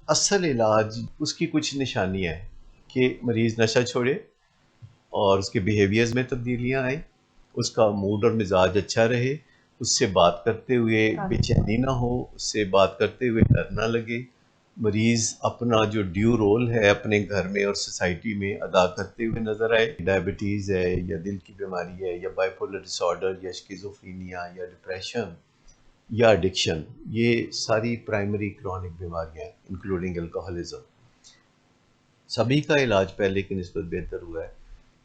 اصل علاج اس کی کچھ نشانیاں ہیں کہ مریض نشہ چھوڑے اور اس کے بیہیویئرز میں تبدیلیاں آئیں، اس کا موڈ اور مزاج اچھا رہے، اس سے بات کرتے ہوئے بے چینی نہ ہو، اس سے بات کرتے ہوئے ڈر نہ لگے، مریض اپنا جو ڈیو رول ہے اپنے گھر میں اور سوسائٹی میں ادا کرتے ہوئے نظر آئے۔ ڈائبٹیز ہے یا دل کی بیماری ہے یا بائیپولر ڈس آرڈر یا اسکیزوفرینیا یا ڈپریشن یا ایڈکشن، یہ ساری پرائمری کرونک بیماریاں ہیں انکلوڈنگ الکوہولزم۔ سبھی کا علاج پہلے کی نسبت بہتر ہوا ہے،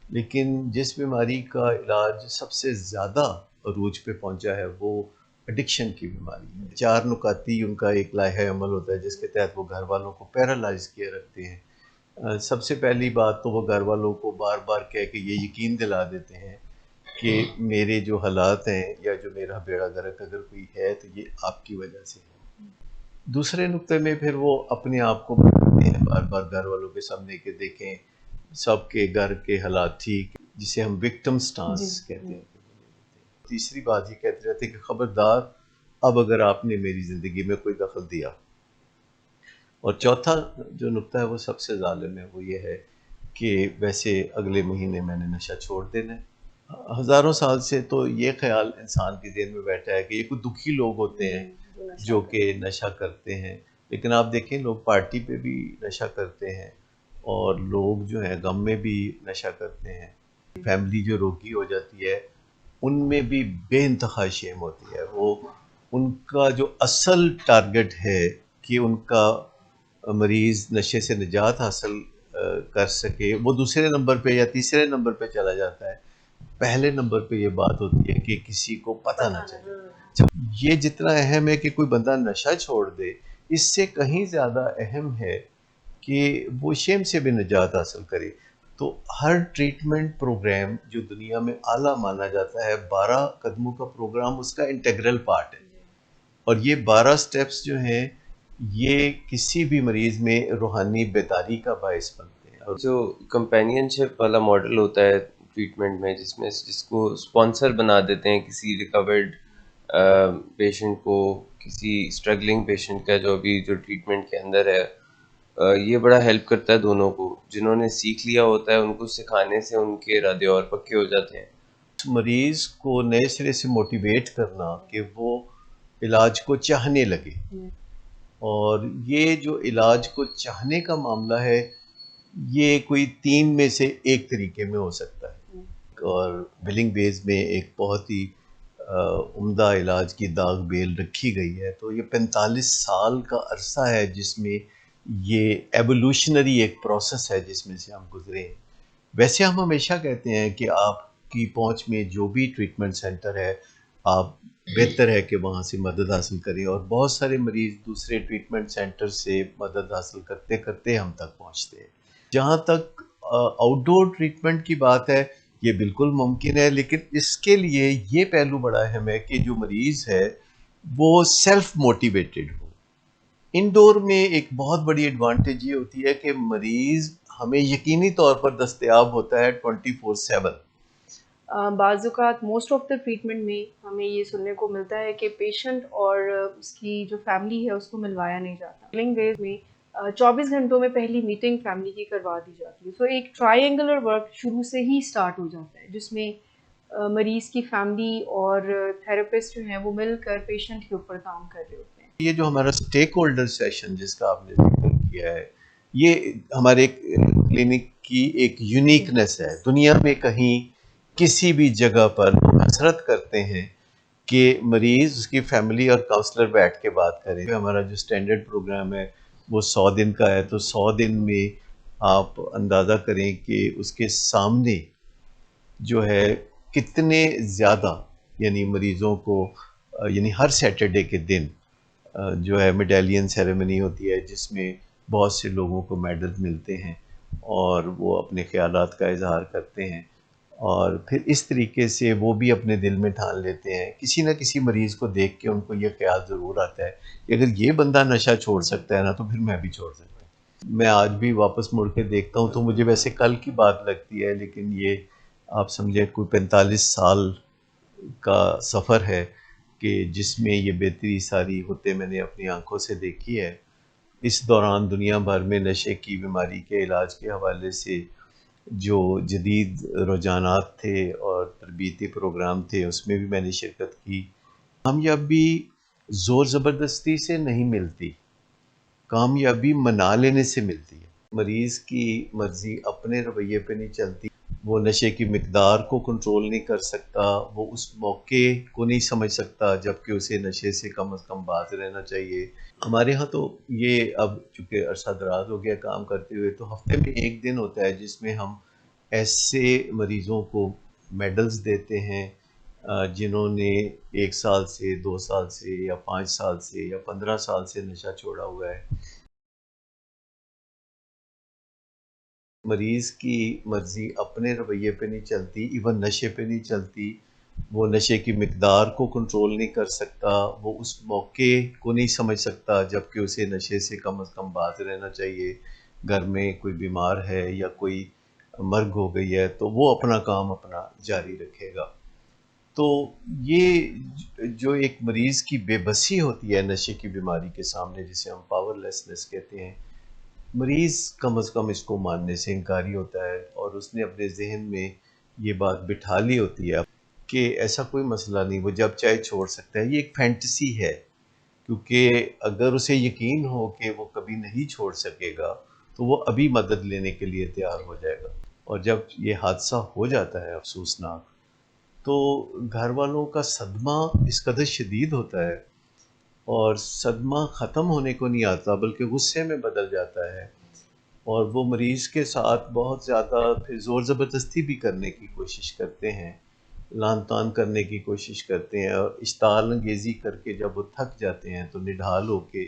لیکن جس بیماری کا علاج سب سے زیادہ عروج پہ پہنچا ہے وہ ایڈکشن کی بیماری ہے۔ 4 نکاتی ان کا ایک لائحہ عمل ہوتا ہے جس کے تحت وہ گھر والوں کو پیرالائز کیے رکھتے ہیں۔ سب سے پہلی بات تو وہ گھر والوں کو بار بار کہہ کے یہ یقین دلا دیتے ہیں کہ میرے جو حالات ہیں یا جو میرا بیڑا غرق اگر کوئی ہے تو یہ آپ کی وجہ سے ہے۔ دوسرے نقطے میں پھر وہ اپنے آپ کو بتاتے ہیں بار بار گھر والوں کے سامنے کہ دیکھیں سب کے گھر کے حالات ٹھیک، جسے ہم وکٹم سٹانس کہتے ہیں۔ تیسری بات یہ کہتے رہتے ہیں کہ خبردار اب اگر آپ نے میری زندگی میں کوئی دخل دیا۔ اور چوتھا جو نقطہ ہے وہ سب سے ظالم ہے، وہ یہ ہے کہ ویسے اگلے مہینے میں نے نشہ چھوڑ دینا ہے۔ ہزاروں سال سے تو یہ خیال انسان کے ذہن میں بیٹھا ہے کہ یہ کوئی دکھی لوگ ہوتے ہیں جو کہ نشہ کرتے ہیں، لیکن آپ دیکھیں لوگ پارٹی پہ بھی نشہ کرتے ہیں اور لوگ جو ہیں غم میں بھی نشہ کرتے ہیں۔ فیملی جو روگی ہو جاتی ہے ان میں بھی بے انتہا شیم ہوتی ہے، وہ ان کا جو اصل ٹارگٹ ہے کہ ان کا مریض نشے سے نجات حاصل کر سکے وہ دوسرے نمبر پہ یا تیسرے نمبر پہ چلا جاتا ہے۔ پہلے نمبر پہ یہ بات ہوتی ہے کہ کسی کو پتہ نہ چلے۔ یہ جتنا اہم ہے کہ کوئی بندہ نشہ چھوڑ دے، اس سے کہیں زیادہ اہم ہے کہ وہ شیم سے بھی نجات حاصل کرے۔ تو ہر ٹریٹمنٹ پروگرام جو دنیا میں اعلیٰ مانا جاتا ہے 12 قدموں کا پروگرام اس کا انٹیگرل پارٹ ہے، اور یہ 12 سٹیپس جو ہیں یہ کسی بھی مریض میں روحانی بیداری کا باعث بنتے ہیں۔ جو کمپینین شپ والا ماڈل ہوتا ہے ٹریٹمنٹ میں جس کو اسپانسر بنا دیتے ہیں کسی ریکورڈ پیشنٹ کو، کسی اسٹرگلنگ پیشنٹ کا جو ابھی جو ٹریٹمنٹ کے اندر ہے، یہ بڑا ہیلپ کرتا ہے دونوں کو۔ جنہوں نے سیکھ لیا ہوتا ہے ان کو سکھانے سے ان کے ارادے اور پکے ہو جاتے ہیں۔ مریض کو نئے سرے سے موٹیویٹ کرنا کہ وہ علاج کو چاہنے لگے، اور یہ جو علاج کو چاہنے کا معاملہ ہے یہ کوئی 3 میں سے ایک طریقے میں ہو سکتا ہے، اور بلنگ بیز میں ایک بہت ہی عمدہ علاج کی داغ بیل رکھی گئی ہے۔ تو یہ 45 سال کا عرصہ ہے جس میں یہ ایوولوشنری ایک پروسیس ہے جس میں سے ہم گزرے ہیں۔ ویسے ہم ہمیشہ کہتے ہیں کہ آپ کی پہنچ میں جو بھی ٹریٹمنٹ سینٹر ہے آپ بہتر ہے کہ وہاں سے مدد حاصل کریں، اور بہت سارے مریض دوسرے ٹریٹمنٹ سینٹر سے مدد حاصل کرتے کرتے ہم تک پہنچتے ہیں۔ جہاں تک آؤٹ ڈور ٹریٹمنٹ کی بات ہے یہ بالکل ممکن ہے، لیکن اس کے لیے یہ پہلو بڑا اہم ہے کہ جو مریض ہے وہ سیلف موٹیویٹڈ ہو۔ انڈور میں ایک بہت بڑی ایڈوانٹیج یہ ہوتی ہے کہ مریض ہمیں یقینی طور پر دستیاب ہوتا ہے 24/7۔ بعض اوقات موسٹ آف دا ٹریٹمنٹ میں ہمیں یہ سننے کو ملتا ہے کہ پیشنٹ اور اس کی جو فیملی ہے اس کو ملوایا نہیں جاتا۔ بلنگ ویز میں 24 گھنٹوں میں پہلی میٹنگ فیملی کی کروا دی جاتی ہے، سو ایک ٹرائی اینگولر ورک شروع سے ہی سٹارٹ ہو جاتا ہے جس میں مریض کی فیملی اور تھراپسٹ جو ہیں وہ مل کر پیشنٹ کے اوپر کام کر رہے ہوتے ہیں۔ یہ جو ہمارا سٹیک ہولڈر سیشن جس کا آپ نے ذکر کیا ہے یہ ہمارے کلینک کی ایک یونیکنیس ہے۔ دنیا میں کہیں کسی بھی جگہ پر ہم حسرت کرتے ہیں کہ مریض اس کی فیملی اور کاؤنسلر بیٹھ کے بات کریں۔ ہمارا جو سٹینڈرڈ پروگرام ہے وہ 100 دن کا ہے، تو 100 دن میں آپ اندازہ کریں کہ اس کے سامنے جو ہے کتنے زیادہ یعنی مریضوں کو یعنی ہر سیٹرڈے کے دن جو ہے میڈالین سیریمنی ہوتی ہے جس میں بہت سے لوگوں کو میڈل ملتے ہیں اور وہ اپنے خیالات کا اظہار کرتے ہیں، اور پھر اس طریقے سے وہ بھی اپنے دل میں ٹھان لیتے ہیں۔ کسی نہ کسی مریض کو دیکھ کے ان کو یہ خیال ضرور آتا ہے کہ اگر یہ بندہ نشہ چھوڑ سکتا ہے نا تو پھر میں بھی چھوڑ سکتا ہوں۔ میں آج بھی واپس مڑ کے دیکھتا ہوں تو مجھے ویسے کل کی بات لگتی ہے، لیکن یہ آپ سمجھیں کوئی 45 سال کا سفر ہے کہ جس میں یہ بہتری ساری ہوتے میں نے اپنی آنکھوں سے دیکھی ہے۔ اس دوران دنیا بھر میں نشے کی بیماری کے علاج کے حوالے سے جو جدید رجحانات تھے اور تربیتی پروگرام تھے اس میں بھی میں نے شرکت کی۔ کامیابی زور زبردستی سے نہیں ملتی، کامیابی منا لینے سے ملتی ہے۔ مریض کی مرضی اپنے رویے پہ نہیں چلتی، وہ نشے کی مقدار کو کنٹرول نہیں کر سکتا، وہ اس موقع کو نہیں سمجھ سکتا جبکہ اسے نشے سے کم از کم باز رہنا چاہیے۔ ہمارے ہاں تو یہ اب چونکہ عرصہ دراز ہو گیا کام کرتے ہوئے، تو ہفتے میں ایک دن ہوتا ہے جس میں ہم ایسے مریضوں کو میڈلز دیتے ہیں جنہوں نے 1 سال سے 2 سال سے یا 5 سال سے یا 15 سال سے نشہ چھوڑا ہوا ہے۔ مریض کی مرضی اپنے رویے پہ نہیں چلتی، ایون نشے پہ نہیں چلتی، وہ نشے کی مقدار کو کنٹرول نہیں کر سکتا، وہ اس موقع کو نہیں سمجھ سکتا جبکہ اسے نشے سے کم از کم باز رہنا چاہیے۔ گھر میں کوئی بیمار ہے یا کوئی مرگ ہو گئی ہے تو وہ اپنا کام اپنا جاری رکھے گا۔ تو یہ جو ایک مریض کی بے بسی ہوتی ہے نشے کی بیماری کے سامنے، جسے ہم پاور لیسنس کہتے ہیں، مریض کم از کم اس کو ماننے سے انکاری ہوتا ہے، اور اس نے اپنے ذہن میں یہ بات بٹھا لی ہوتی ہے کہ ایسا کوئی مسئلہ نہیں، وہ جب چاہے چھوڑ سکتا ہے۔ یہ ایک فینٹیسی ہے، کیونکہ اگر اسے یقین ہو کہ وہ کبھی نہیں چھوڑ سکے گا تو وہ ابھی مدد لینے کے لیے تیار ہو جائے گا، اور جب یہ حادثہ ہو جاتا ہے افسوسناک، تو گھر والوں کا صدمہ اس قدر شدید ہوتا ہے، اور صدمہ ختم ہونے کو نہیں آتا بلکہ غصے میں بدل جاتا ہے، اور وہ مریض کے ساتھ بہت زیادہ پھر زور زبردستی بھی کرنے کی کوشش کرتے ہیں، لان تان کرنے کی کوشش کرتے ہیں، اور اشتعال انگیزی کر کے جب وہ تھک جاتے ہیں تو نڈھال ہو کے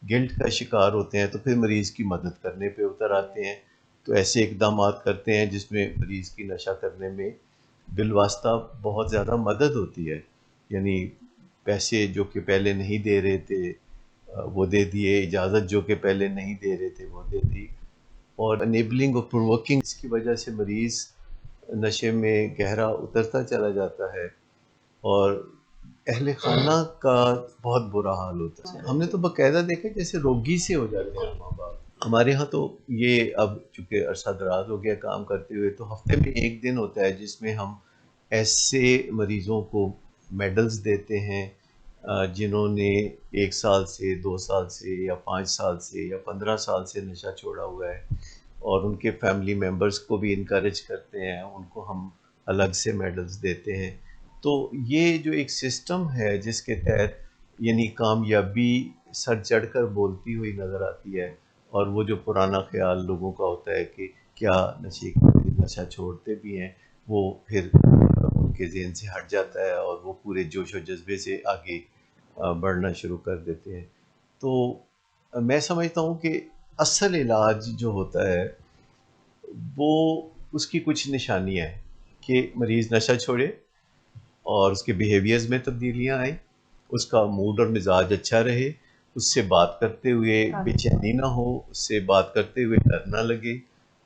گلٹ کا شکار ہوتے ہیں، تو پھر مریض کی مدد کرنے پہ اتر آتے ہیں۔ تو ایسے اقدامات کرتے ہیں جس میں مریض کی نشہ کرنے میں بالواسطہ بہت زیادہ مدد ہوتی ہے، یعنی پیسے جو کہ پہلے نہیں دے رہے تھے وہ دے دیے، اجازت جو کہ پہلے نہیں دے رہے تھے وہ دے دی، اور انیبلنگ اور پرووکنگ کی وجہ سے مریض نشے میں گہرا اترتا چلا جاتا ہے، اور اہل خانہ کا بہت برا حال ہوتا ہے۔ ہم نے تو باقاعدہ دیکھا جیسے روگی سے ہو جاتے ہیں ماں باپ۔ ہمارے ہاں تو یہ اب چونکہ عرصہ دراز ہو گیا کام کرتے ہوئے، تو ہفتے میں ایک دن ہوتا ہے جس میں ہم ایسے مریضوں کو میڈلز دیتے ہیں جنہوں نے 1 سال سے 2 سال سے یا 5 سال سے یا 15 سال سے نشہ چھوڑا ہوا ہے، اور ان کے فیملی ممبرز کو بھی انکریج کرتے ہیں، ان کو ہم الگ سے میڈلز دیتے ہیں۔ تو یہ جو ایک سسٹم ہے جس کے تحت یعنی کامیابی سر چڑھ کر بولتی ہوئی نظر آتی ہے، اور وہ جو پرانا خیال لوگوں کا ہوتا ہے کہ کیا نشہ چھوڑتے بھی ہیں، وہ پھر ان کے ذہن سے ہٹ جاتا ہے، اور وہ پورے جوش و جذبے سے آگے بڑھنا شروع کر دیتے ہیں۔ تو میں سمجھتا ہوں کہ اصل علاج جو ہوتا ہے وہ اس کی کچھ نشانیاں ہیں کہ مریض نشہ چھوڑے اور اس کے بیہیویئرز میں تبدیلیاں آئیں، اس کا موڈ اور مزاج اچھا رہے، اس سے بات کرتے ہوئے بے چینی نہ ہو، اس سے بات کرتے ہوئے ڈر نہ لگے،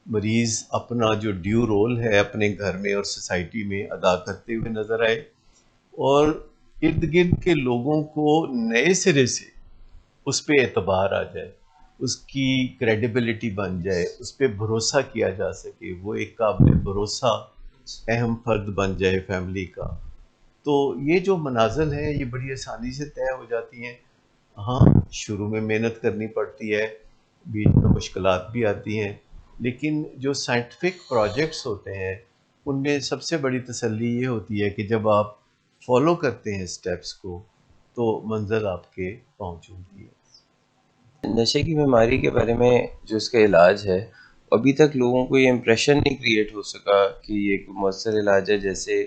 مریض اپنا جو ڈیو رول ہے اپنے گھر میں اور سوسائٹی میں ادا کرتے ہوئے نظر آئے، اور ارد گرد کے لوگوں کو نئے سرے سے اس پہ اعتبار آ جائے، اس کی کریڈیبلٹی بن جائے، اس پہ بھروسہ کیا جا سکے، وہ ایک قابل بھروسہ اہم فرد بن جائے فیملی کا۔ تو یہ جو منازل ہیں یہ بڑی آسانی سے طے ہو جاتی ہیں۔ ہاں شروع میں محنت کرنی پڑتی ہے، بیچ میں مشکلات بھی آتی ہیں، لیکن جو سائنٹیفک پروجیکٹس ہوتے ہیں ان میں سب سے بڑی تسلی یہ ہوتی ہے کہ جب آپ فالو کرتے ہیں سٹیپس کو تو منزل آپ کے پہنچ ہوتی ہے۔ نشے کی بیماری کے بارے میں جو اس کا علاج ہے، ابھی تک لوگوں کو یہ امپریشن نہیں کریٹ ہو سکا کہ یہ ایک مؤثر علاج ہے، جیسے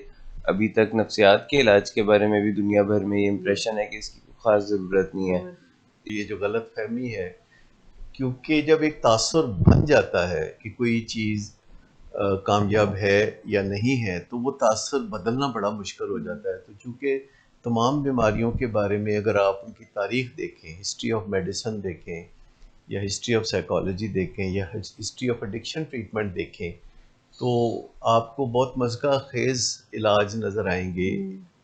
ابھی تک نفسیات کے علاج کے بارے میں بھی دنیا بھر میں یہ امپریشن ہے کہ اس کی کوئی خاص ضرورت نہیں ہے۔ یہ جو غلط فہمی ہے، کیونکہ جب ایک تاثر بن جاتا ہے کہ کوئی چیز کامیاب ہے یا نہیں ہے تو وہ تاثر بدلنا بڑا مشکل ہو جاتا ہے۔ تو چونکہ تمام بیماریوں کے بارے میں اگر آپ ان کی تاریخ دیکھیں، ہسٹری آف میڈیسن دیکھیں یا ہسٹری آف سائیکالوجی دیکھیں یا ہسٹری آف ایڈکشن ٹریٹمنٹ دیکھیں، تو آپ کو بہت مضحکہ خیز علاج نظر آئیں گے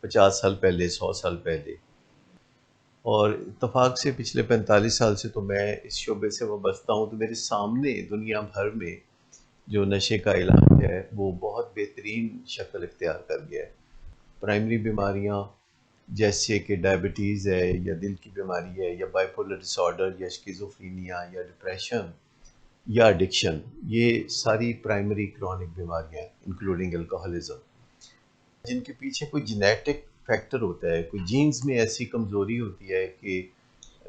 50 سال پہلے، 100 سال پہلے۔ اور اتفاق سے پچھلے 45 سال سے تو میں اس شعبے سے وابستہ ہوں، تو میرے سامنے دنیا بھر میں جو نشے کا علاج ہے وہ بہت بہترین شکل اختیار کر گیا ہے۔ پرائمری بیماریاں جیسے کہ ڈائبٹیز ہے یا دل کی بیماری ہے یا بائیپولر ڈس آرڈر یا اسکیزوفرینیا یا ڈپریشن یا ایڈکشن، یہ ساری پرائمری کرونک بیماریاں ہیں انکلوڈنگ الکوہلزم، جن کے پیچھے کوئی جینیٹک فیکٹر ہوتا ہے، کوئی جینز میں ایسی کمزوری ہوتی ہے کہ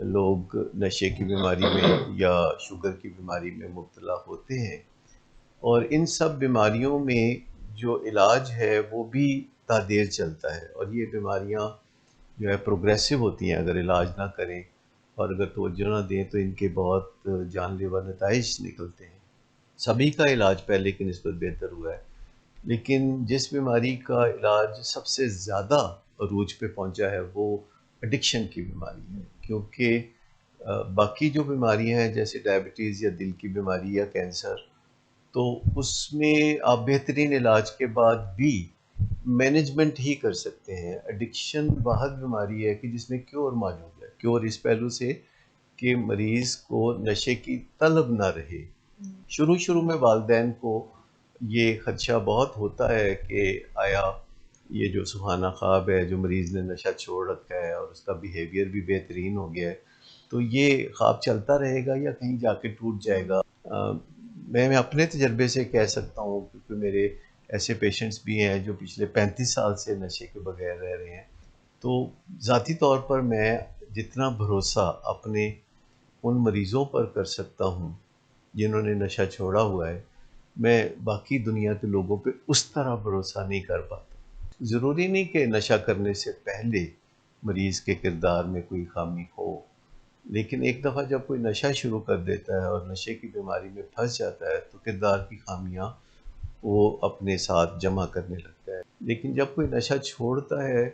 لوگ نشے کی بیماری میں یا شوگر کی بیماری میں مبتلا ہوتے ہیں۔ اور ان سب بیماریوں میں جو علاج ہے وہ بھی دیر چلتا ہے، اور یہ بیماریاں جو ہے پروگریسو ہوتی ہیں اگر علاج نہ کریں اور اگر توجہ نہ دیں تو ان کے بہت جان لیوا نتائج نکلتے ہیں۔ سبھی کا علاج پہلے کی نسبت بہتر ہوا ہے، لیکن جس بیماری کا علاج سب سے زیادہ عروج پہ پہنچا ہے وہ ایڈکشن کی بیماری ہے، کیونکہ باقی جو بیماریاں ہیں جیسے ڈائبٹیز یا دل کی بیماری یا کینسر، تو اس میں آپ بہترین علاج کے بعد بھی مینجمنٹ ہی کر سکتے ہیں۔ ایڈکشن واحد بیماری ہے کہ جس میں کیور موجود ہے، کیور اس پہلو سے کہ مریض کو نشے کی طلب نہ رہے۔ شروع میں والدین کو یہ خدشہ بہت ہوتا ہے کہ آیا یہ جو سہانا خواب ہے جو مریض نے نشہ چھوڑ رکھا ہے اور اس کا بیہیویئر بھی بہترین ہو گیا ہے، تو یہ خواب چلتا رہے گا یا کہیں جا کے ٹوٹ جائے گا۔ میں اپنے تجربے سے کہہ سکتا ہوں، کیونکہ میرے ایسے پیشنٹس بھی ہیں جو پچھلے 35 سال سے نشے کے بغیر رہ رہے ہیں، تو ذاتی طور پر میں جتنا بھروسہ اپنے ان مریضوں پر کر سکتا ہوں جنہوں نے نشہ چھوڑا ہوا ہے، میں باقی دنیا کے لوگوں پہ اس طرح بھروسہ نہیں کر پاتا۔ ضروری نہیں کہ نشہ کرنے سے پہلے مریض کے کردار میں کوئی خامی ہو، لیکن ایک دفعہ جب کوئی نشہ شروع کر دیتا ہے اور نشے کی بیماری میں پھنس جاتا ہے تو کردار کی خامیاں وہ اپنے ساتھ جمع کرنے لگتا ہے۔ لیکن جب کوئی نشہ چھوڑتا ہے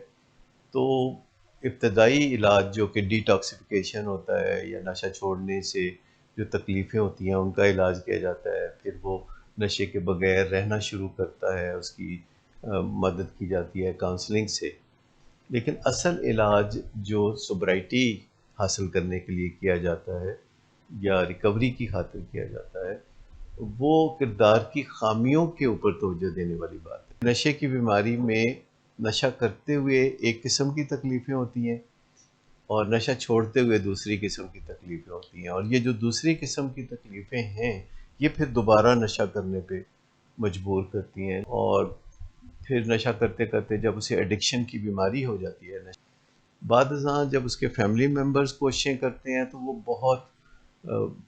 تو ابتدائی علاج جو کہ ڈی ٹاکسیفیکیشن ہوتا ہے یا نشہ چھوڑنے سے جو تکلیفیں ہوتی ہیں ان کا علاج کیا جاتا ہے، پھر وہ نشے کے بغیر رہنا شروع کرتا ہے، اس کی مدد کی جاتی ہے کاؤنسلنگ سے۔ لیکن اصل علاج جو سوبرائٹی حاصل کرنے کے لیے کیا جاتا ہے یا ریکوری کی خاطر کیا جاتا ہے، وہ کردار کی خامیوں کے اوپر توجہ دینے والی بات ہے۔ نشے کی بیماری میں نشہ کرتے ہوئے ایک قسم کی تکلیفیں ہوتی ہیں اور نشہ چھوڑتے ہوئے دوسری قسم کی تکلیفیں ہوتی ہیں، اور یہ جو دوسری قسم کی تکلیفیں ہیں یہ پھر دوبارہ نشہ کرنے پہ مجبور کرتی ہیں، اور پھر نشہ کرتے کرتے جب اسے ایڈکشن کی بیماری ہو جاتی ہے، بعد ازاں جب اس کے فیملی ممبرز کوششیں کرتے ہیں تو وہ بہت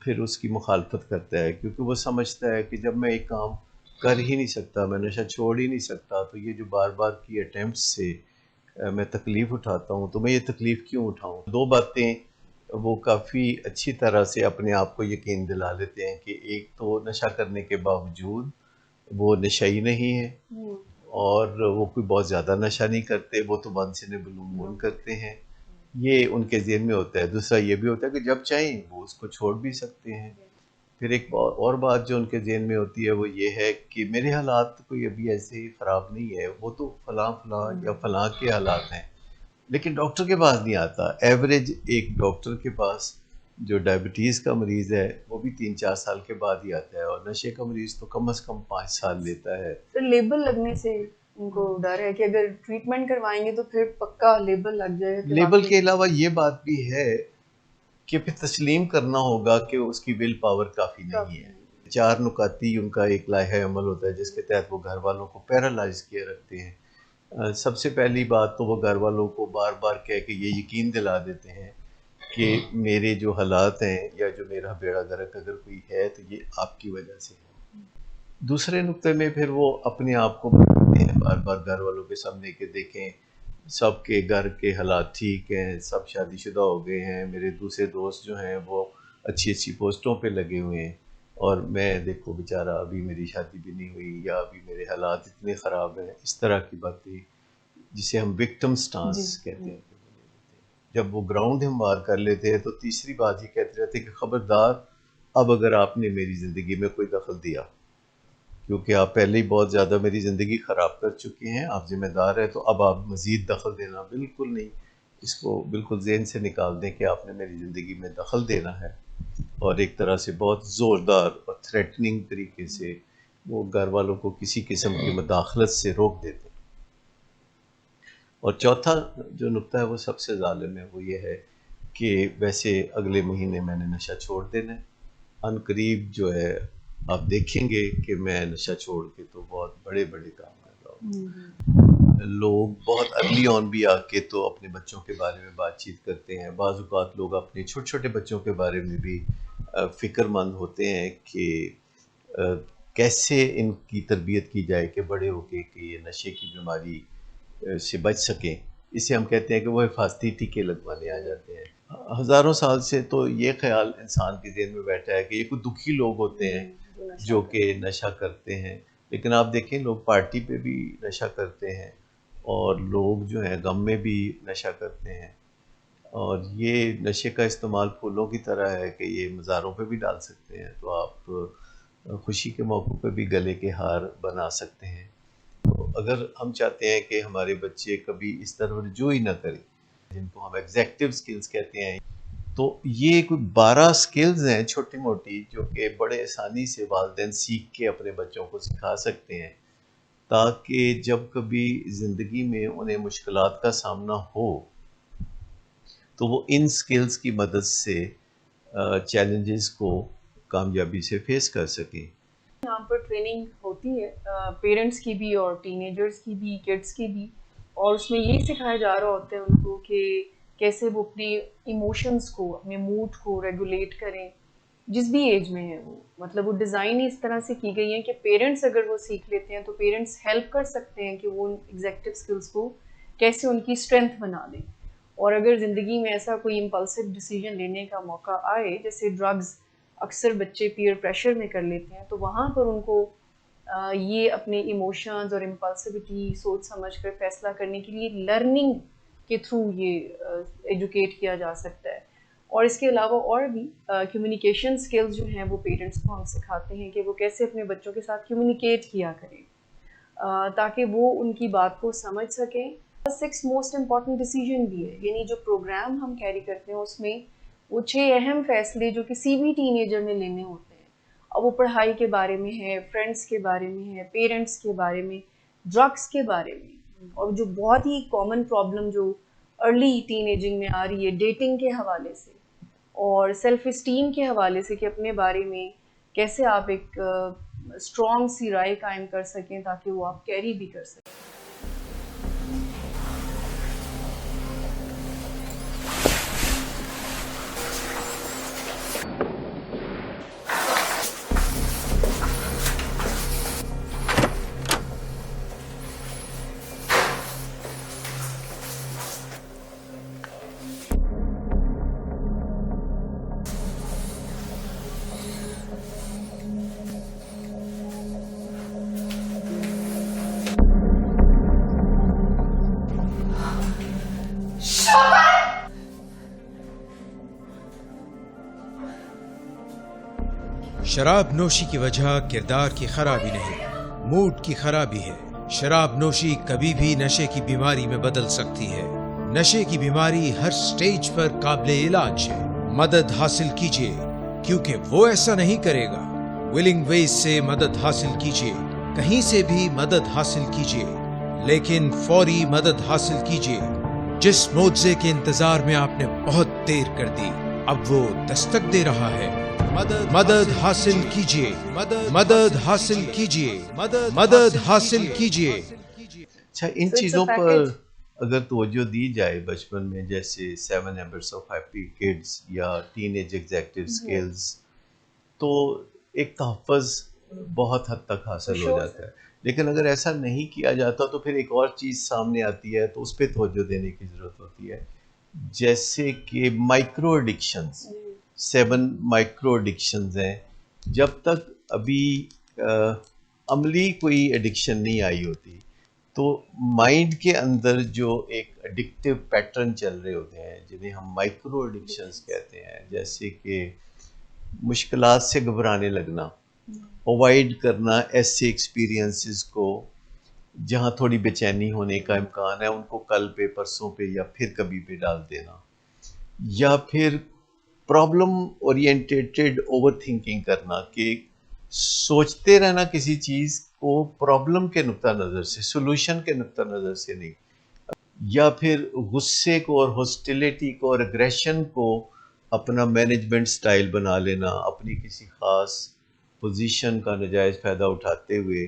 پھر اس کی مخالفت کرتا ہے، کیونکہ وہ سمجھتا ہے کہ جب میں ایک کام کر ہی نہیں سکتا، میں نشہ چھوڑ ہی نہیں سکتا، تو یہ جو بار بار کی اٹیمپٹس سے میں تکلیف اٹھاتا ہوں تو میں یہ تکلیف کیوں اٹھاؤں۔ دو باتیں وہ کافی اچھی طرح سے اپنے آپ کو یقین دلا لیتے ہیں کہ ایک تو نشہ کرنے کے باوجود وہ نشئی نہیں ہے، اور وہ کوئی بہت زیادہ نشہ نہیں کرتے، وہ تو ونس ان اے بلو مون کرتے ہیں، یہ ان کے ذہن میں ہوتا ہے۔ دوسرا یہ بھی ہوتا ہے کہ جب چاہیں وہ اس کو چھوڑ بھی سکتے ہیں۔ پھر ایک اور بات جو ان کے ذہن میں ہوتی ہے وہ یہ ہے کہ میرے حالات کوئی ابھی ایسے ہی خراب نہیں ہے، وہ تو فلاں یا فلاں کے حالات ہیں، لیکن ڈاکٹر کے پاس نہیں آتا۔ ایوریج ایک ڈاکٹر کے پاس جو ڈائبٹیز کا مریض ہے وہ بھی 3-4 سال کے بعد ہی آتا ہے، اور نشے کا مریض تو کم از کم 5 سال لیتا ہے۔ سر لیبل لگنے سے ان کو ڈر ہے کہ اگر ٹریٹمنٹ کروائیں گے تو پھر پکا لیبل لگ جائے گا۔ لیبل کے علاوہ یہ بات بھی ہے کہ پھر تسلیم کرنا ہوگا کہ اس کی ول پاور کافی نہیں ہے۔ 4 نکاتی ان کا ایک لائحہ عمل ہوتا ہے جس کے تحت وہ گھر والوں کو پیرالائز کیے رکھتے ہیں۔ سب سے پہلی بات تو وہ گھر والوں کو بار بار کہہ کے یہ یقین دلا دیتے ہیں کہ میرے جو حالات ہیں یا جو میرا بیڑا غرق اگر کوئی ہے تو یہ آپ کی وجہ سے ہے۔ دوسرے نقطے میں پھر وہ اپنے آپ کو بتاتے ہیں بار بار گھر والوں کے سامنے کہ دیکھیں سب کے گھر کے حالات ٹھیک ہیں، سب شادی شدہ ہو گئے ہیں، میرے دوسرے دوست جو ہیں وہ اچھی پوسٹوں پہ لگے ہوئے ہیں، اور میں دیکھو بیچارہ ابھی میری شادی بھی نہیں ہوئی، یا ابھی میرے حالات اتنے خراب ہیں۔ اس طرح کی باتیں جسے ہم وکٹم سٹانس کہتے ہیں، جب وہ گراؤنڈ ہم وار کر لیتے ہیں تو تیسری بات یہ کہتے رہتے ہیں کہ خبردار اب اگر آپ نے میری زندگی میں کوئی دخل دیا، کیونکہ آپ پہلے ہی بہت زیادہ میری زندگی خراب کر چکے ہیں، آپ ذمہ دار ہیں، تو اب آپ مزید دخل دینا بالکل نہیں۔ اس کو بالکل ذہن سے نکال دیں کہ آپ نے میری زندگی میں دخل دینا ہے، اور ایک طرح سے بہت زوردار اور تھریٹننگ طریقے سے وہ گھر والوں کو کسی قسم کی مداخلت سے روک دیتے ہیں۔ اور چوتھا جو نقطہ ہے وہ سب سے ظالم ہے، وہ یہ ہے کہ ویسے اگلے مہینے میں نے نشہ چھوڑ دینا ہے، ان قریب جو ہے آپ دیکھیں گے کہ میں نشہ چھوڑ کے تو بہت بڑے بڑے کام کر رہا ہوں۔ لوگ بہت ارلی آن بھی آ کے تو اپنے بچوں کے بارے میں بات چیت کرتے ہیں، بعض اوقات لوگ اپنے چھوٹے چھوٹے بچوں کے بارے میں بھی فکر مند ہوتے ہیں کہ کیسے ان کی تربیت کی جائے کہ بڑے ہو کے کہ یہ نشے کی بیماری سے بچ سکیں۔ اسے ہم کہتے ہیں کہ وہ حفاظتی ٹیکے لگوانے آ جاتے ہیں۔ ہزاروں سال سے تو یہ خیال انسان کے ذہن میں بیٹھا ہے کہ یہ کوئی دکھی لوگ ہوتے ہیں جو کہ نشہ کرتے ہیں، لیکن آپ دیکھیں لوگ پارٹی پہ بھی نشہ کرتے ہیں، اور لوگ جو ہیں غم میں بھی نشہ کرتے ہیں، اور یہ نشے کا استعمال پھولوں کی طرح ہے کہ یہ مزاروں پہ بھی ڈال سکتے ہیں، تو آپ خوشی کے موقع پہ بھی گلے کے ہار بنا سکتے ہیں۔ تو اگر ہم چاہتے ہیں کہ ہمارے بچے کبھی اس طرح رجوع ہی نہ کریں، جن کو ہم ایگزیکٹو سکلز کہتے ہیں، تو یہ کوئی 12 سکلز ہیں چھوٹی موٹی جو کہ بڑے آسانی سے والدین سیکھ کے اپنے بچوں کو سکھا سکتے ہیں، تاکہ جب کبھی زندگی میں انہیں مشکلات کا سامنا ہو تو وہ ان سکلز کی مدد سے چیلنجز کو کامیابی سے فیس کر سکیں۔ یہاں پر ٹریننگ ہوتی ہے پیرنٹس کی بھی اور ٹین ایجرز کی بھی، کڈس کی بھی، اور اس میں یہی سکھایا جا رہا ہوتا ہے ان کو کہ کیسے وہ اپنے ایموشنز کو، اپنے موڈ کو ریگولیٹ کریں، جس بھی ایج میں ہے وہ، مطلب وہ ڈیزائن ہی اس طرح سے کی گئی ہیں کہ پیرنٹس اگر وہ سیکھ لیتے ہیں تو پیرنٹس ہیلپ کر سکتے ہیں کہ وہ ان ایگزیکٹو سکلز کو کیسے ان کی اسٹرینتھ بنا دیں۔ اور اگر زندگی میں ایسا کوئی امپلسو ڈیسیجن لینے کا موقع آئے، جیسے ڈرگز اکثر بچے پیئر پریشر میں کر لیتے ہیں، تو وہاں پر ان کو یہ اپنے ایموشنز اور امپلسیوٹی سوچ سمجھ کر فیصلہ کرنے کے لیے لرننگ کے تھرو یہ ایجوکیٹ کیا جا سکتا ہے۔ اور اس کے علاوہ اور بھی کمیونیکیشن سکلز جو ہیں وہ پیرنٹس کو ہم سکھاتے ہیں کہ وہ کیسے اپنے بچوں کے ساتھ کمیونیکیٹ کیا کریں تاکہ وہ ان کی بات کو سمجھ سکیں۔ 6 موسٹ امپورٹنٹ ڈیسیجن بھی ہے، یعنی جو پروگرام ہم کیری کرتے ہیں اس میں وہ 6 اہم فیصلے جو کسی بھی ٹین ایجر نے لینے ہوتے ہیں، اب وہ پڑھائی کے بارے میں ہے، فرینڈس کے بارے میں ہے، پیرنٹس کے بارے میں، ڈرگس کے بارے میں، اور جو بہت ہی کامن پرابلم جو ارلی ٹین ایجنگ میں آ رہی ہے ڈیٹنگ کے حوالے سے اور سیلف اسٹیم کے حوالے سے کہ اپنے بارے میں کیسے آپ ایک اسٹرانگ سی رائے قائم کر سکیں تاکہ وہ آپ کیری بھی کر سکیں۔ شراب نوشی کی وجہ کردار کی خرابی نہیں، موڈ کی خرابی ہے۔ شراب نوشی کبھی بھی نشے کی بیماری میں بدل سکتی ہے۔ نشے کی بیماری ہر سٹیج پر قابل علاج ہے۔ مدد حاصل کیجیے کیونکہ وہ ایسا نہیں کرے گا۔ ولنگ ویز سے مدد حاصل کیجیے، کہیں سے بھی مدد حاصل کیجیے، لیکن فوری مدد حاصل کیجیے۔ جس معجزے کے انتظار میں آپ نے بہت دیر کر دی، اب وہ دستک دے رہا ہے۔ مدد حاصل کیجیے، مدد حاصل کیجیے، مدد حاصل کیجیے۔ اچھا، ان چیزوں پر اگر توجہ دی جائے بچپن میں، جیسے 7 ہیبٹس آف ہیپی کڈز یا ٹین ایج ایگزیکٹو سکلز، تو ایک تحفظ بہت حد تک حاصل ہو جاتا ہے۔ لیکن اگر ایسا نہیں کیا جاتا تو پھر ایک اور چیز سامنے آتی ہے، تو اس پہ توجہ دینے کی ضرورت ہوتی ہے، جیسے کہ مائکرو ایڈکشنز۔ 7 مائکرو ایڈکشنز ہیں۔ جب تک ابھی عملی کوئی ایڈکشن نہیں آئی ہوتی تو مائنڈ کے اندر جو ایک ایڈکٹیو پیٹرن چل رہے ہوتے ہیں، جنہیں ہم مائکرو ایڈکشنز کہتے ہیں، جیسے کہ مشکلات سے گھبرانے لگنا، اوائڈ کرنا ایسے ایکسپیرینسز کو، جہاں تھوڑی بے چینی ہونے کا امکان ہے ان کو کل پہ، پرسوں پہ یا پھر کبھی پہ ڈال دینا، یا پھر پرابلم اورینٹیڈ اوور تھنکنگ کرنا، کہ سوچتے رہنا کسی چیز کو پرابلم کے نقطہ نظر سے، سولوشن کے نقطہ نظر سے نہیں، یا پھر غصے کو اور ہاسٹیلیٹی کو اور اگریشن کو اپنا مینجمنٹ سٹائل بنا لینا، اپنی کسی خاص پوزیشن کا نجائز فائدہ اٹھاتے ہوئے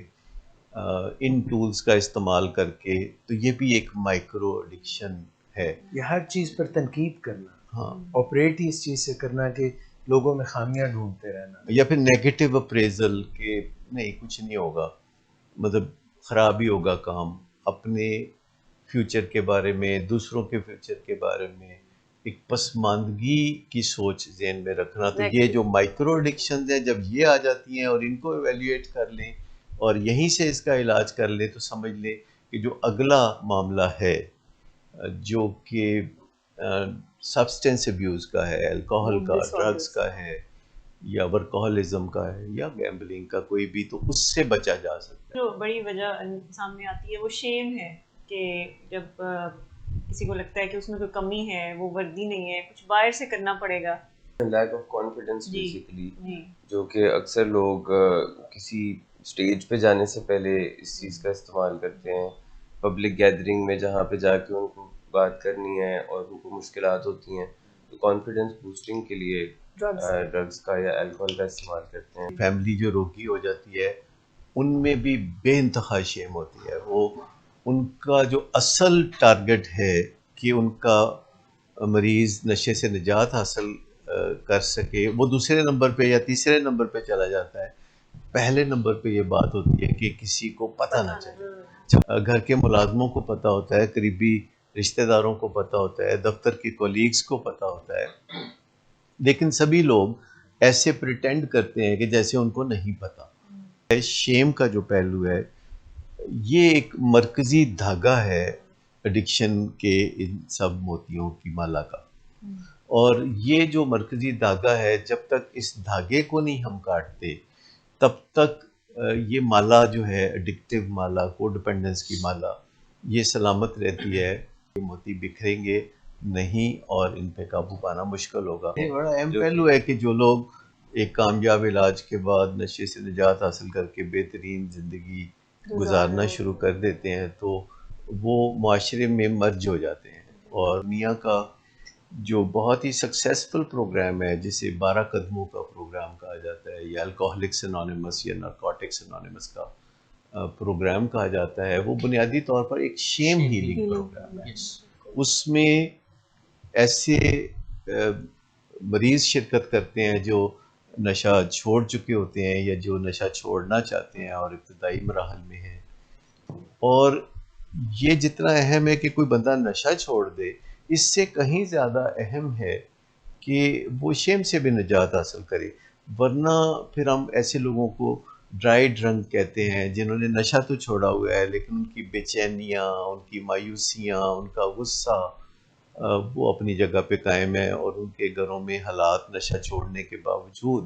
ان ٹولز کا استعمال کر کے، تو یہ بھی ایک مائکرو ایڈکشن ہے۔ یہ ہر چیز پر تنقید کرنا، ہاں، آپریٹ ہی اس چیز سے کرنا کہ لوگوں میں خامیاں ڈھونڈتے رہنا، یا پھر نیگیٹو اپریزل کہ نہیں کچھ نہیں ہوگا، مطلب خراب ہی ہوگا کام، اپنے فیوچر کے بارے میں، دوسروں کے فیوچر کے بارے میں ایک پسماندگی کی سوچ ذہن میں رکھنا۔ تو یہ جو مائکرو ایڈکشنز ہیں جب یہ آ جاتی ہیں اور ان کو ایویلیویٹ کر لیں اور یہیں سے اس کا علاج کر لیں، تو سمجھ لیں کہ جو اگلا معاملہ ہے جو کہ سبسٹینس ابیوز کا ہے، الکوہل کا، ڈرگز کا ہے، یا ورکوہلزم کا ہے، یا گیمبلنگ کا کوئی بھی، تو اس سے بچا جا سکتا ہے۔ جو بڑی وجہ سامنے آتی ہے وہ شیم ہے، کہ جب کسی کو لگتا ہے کہ اس میں کوئی کمی ہے، وہ وردی نہیں ہے، کچھ باہر سے کرنا پڑے گا، لیک آف کانفیڈنس بیسیکلی، جی جو کہ اکثر لوگ کسی اسٹیج پہ جانے سے پہلے اس چیز کا استعمال کرتے ہیں، پبلک گیدرنگ میں جہاں پہ جا کے ان کو بات کرنی ہے اور ان کو مشکلات ہوتی ہیں، تو کانفیڈنس بوسٹنگ کے لیے ڈرگس کا یا الکوہل کا استعمال کرتے ہیں۔ فیملی جو روگی ہو جاتی ہے ان میں بھی بے انتہا شیم ہوتی ہے، وہ ان کا جو اصل ٹارگٹ ہے کہ ان کا مریض نشے سے نجات حاصل کر سکے، وہ دوسرے نمبر پہ یا تیسرے نمبر پہ چلا جاتا ہے۔ پہلے نمبر پہ یہ بات ہوتی ہے کہ کسی کو پتہ نہ چلے، گھر کے ملازموں کو پتہ ہوتا ہے، قریبی رشتہ داروں کو پتہ ہوتا ہے، دفتر کے کولیگز کو پتہ ہوتا ہے، لیکن سبھی لوگ ایسے پریٹینڈ کرتے ہیں کہ جیسے ان کو نہیں پتہ۔ شیم کا جو پہلو ہے یہ ایک مرکزی دھاگا ہے ایڈکشن کے ان سب موتیوں کی مالا کا، اور یہ جو مرکزی دھاگا ہے جب تک اس دھاگے کو نہیں ہم کاٹتے تب تک یہ مالا جو ہے ایڈکٹیو مالا، کو ڈپینڈنس کی مالا، یہ سلامت رہتی ہے۔ یہ موتی بکھریں گے نہیں اور ان پہ قابو پانا مشکل ہوگا۔ یہ بڑا اہم پہلو ہے کہ جو لوگ ایک کامیاب علاج کے بعد نشے سے نجات حاصل کر کے بہترین زندگی گزارنا شروع کر دیتے ہیں تو وہ معاشرے میں مرج ہو جاتے ہیں، اور میاں کا جو بہت ہی سکسیسفل پروگرام ہے جسے 12 قدموں کا پروگرام کہا جاتا ہے، یا الکوہلکس انانیمس یا نارکوٹکس انانیمس کا پروگرام کہا جاتا ہے، وہ بنیادی طور پر ایک شیم ہیلنگ پروگرام ہے۔ اس میں ایسے مریض شرکت کرتے ہیں جو نشہ چھوڑ چکے ہوتے ہیں یا جو نشہ چھوڑنا چاہتے ہیں اور ابتدائی مراحل میں ہیں، اور یہ جتنا اہم ہے کہ کوئی بندہ نشہ چھوڑ دے، اس سے کہیں زیادہ اہم ہے کہ وہ شیم سے بھی نجات حاصل کرے، ورنہ پھر ہم ایسے لوگوں کو ڈرائی ڈرنک کہتے ہیں جنہوں نے نشہ تو چھوڑا ہوا ہے لیکن ان کی بے چینیاں، ان کی مایوسیاں، ان کا غصہ وہ اپنی جگہ پہ قائم ہے، اور ان کے گھروں میں حالات نشہ چھوڑنے کے باوجود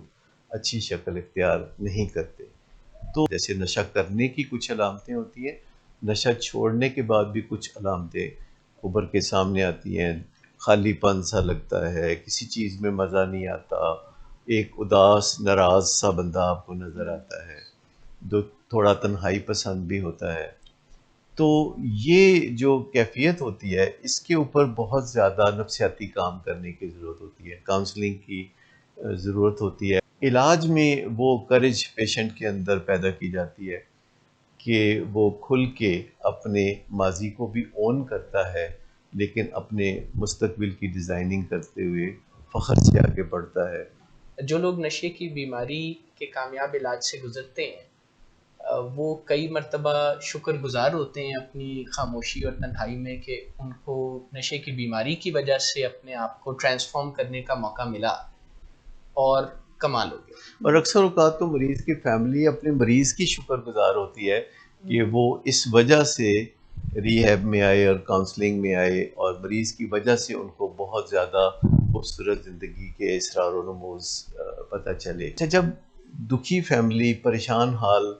اچھی شکل اختیار نہیں کرتے۔ تو جیسے نشہ کرنے کی کچھ علامتیں ہوتی ہیں، نشہ چھوڑنے کے بعد بھی کچھ علامتیں ابھر کے سامنے آتی ہیں۔ خالی پن سا لگتا ہے، کسی چیز میں مزہ نہیں آتا، ایک اداس ناراض سا بندہ آپ کو نظر آتا ہے، جو تھوڑا تنہائی پسند بھی ہوتا ہے۔ تو یہ جو کیفیت ہوتی ہے اس کے اوپر بہت زیادہ نفسیاتی کام کرنے کی ضرورت ہوتی ہے، کاؤنسلنگ کی ضرورت ہوتی ہے۔ علاج میں وہ کرج پیشنٹ کے اندر پیدا کی جاتی ہے کہ وہ کھل کے اپنے ماضی کو بھی اون کرتا ہے، لیکن اپنے مستقبل کی ڈیزائننگ کرتے ہوئے فخر سے آگے بڑھتا ہے۔ جو لوگ نشے کی بیماری کے کامیاب علاج سے گزرتے ہیں وہ کئی مرتبہ شکر گزار ہوتے ہیں اپنی خاموشی اور تنہائی میں کہ ان کو نشے کی بیماری کی وجہ سے اپنے آپ کو ٹرانسفارم کرنے کا موقع ملا اور کمال ہو گیا۔ اور اکثر اوقات تو مریض کی فیملی اپنے مریض کی شکر گزار ہوتی ہے کہ وہ اس وجہ سے ریہیب میں آئے اور کاؤنسلنگ میں آئے، اور مریض کی وجہ سے ان کو بہت زیادہ خوبصورت زندگی کے اسرار و رموز پتہ چلے۔ جب دکھی فیملی، پریشان حال